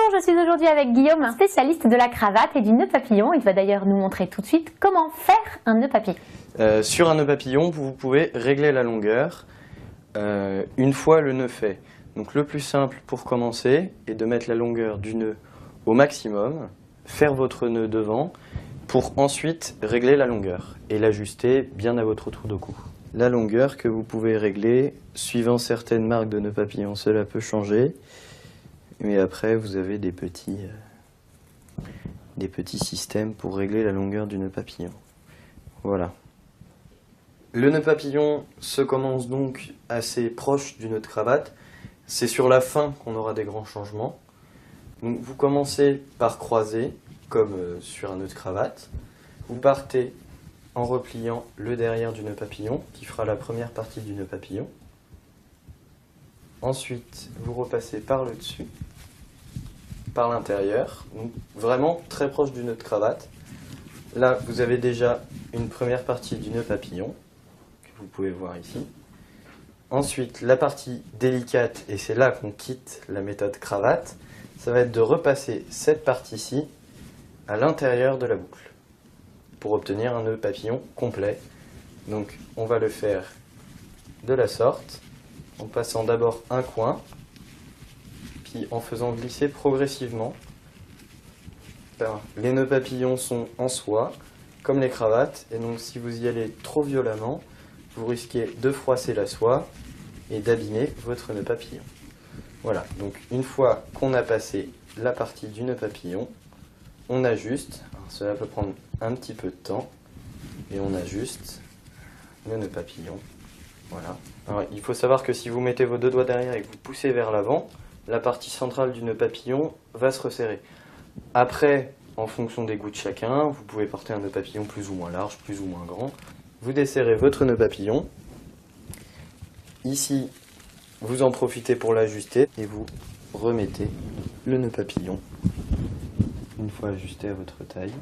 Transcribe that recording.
Bonjour, je suis aujourd'hui avec Guillaume, un spécialiste de la cravate et du nœud papillon. Il va d'ailleurs nous montrer tout de suite comment faire un nœud papillon. Sur un nœud papillon, vous pouvez régler la longueur une fois le nœud fait. Donc le plus simple pour commencer est de mettre la longueur du nœud au maximum, faire votre nœud devant pour ensuite régler la longueur et l'ajuster bien à votre tour de cou. La longueur que vous pouvez régler, suivant certaines marques de nœuds papillons, cela peut changer. Mais après, vous avez des petits systèmes pour régler la longueur du nœud papillon. Voilà. Le nœud papillon se commence donc assez proche du nœud de cravate. C'est sur la fin qu'on aura des grands changements. Donc vous commencez par croiser, comme sur un nœud de cravate. Vous partez en repliant le derrière du nœud papillon, qui fera la première partie du nœud papillon. Ensuite, vous repassez par le dessus, par l'intérieur, donc vraiment très proche du nœud de cravate. Là, vous avez déjà une première partie du nœud papillon, que vous pouvez voir ici. Ensuite, la partie délicate, et c'est là qu'on quitte la méthode cravate, ça va être de repasser cette partie-ci à l'intérieur de la boucle, pour obtenir un nœud papillon complet. Donc, on va le faire de la sorte, en passant d'abord un coin, puis en faisant glisser progressivement. Les nœuds papillons sont en soie, comme les cravates, et donc si vous y allez trop violemment, vous risquez de froisser la soie et d'abîmer votre nœud papillon. Voilà, donc une fois qu'on a passé la partie du nœud papillon, on ajuste. Alors, cela peut prendre un petit peu de temps, et on ajuste le nœud papillon. Voilà. Alors, il faut savoir que si vous mettez vos deux doigts derrière et que vous poussez vers l'avant, la partie centrale du nœud papillon va se resserrer. Après, en fonction des goûts de chacun, vous pouvez porter un nœud papillon plus ou moins large, plus ou moins grand. Vous desserrez votre nœud papillon. Ici, vous en profitez pour l'ajuster et vous remettez le nœud papillon une fois ajusté à votre taille.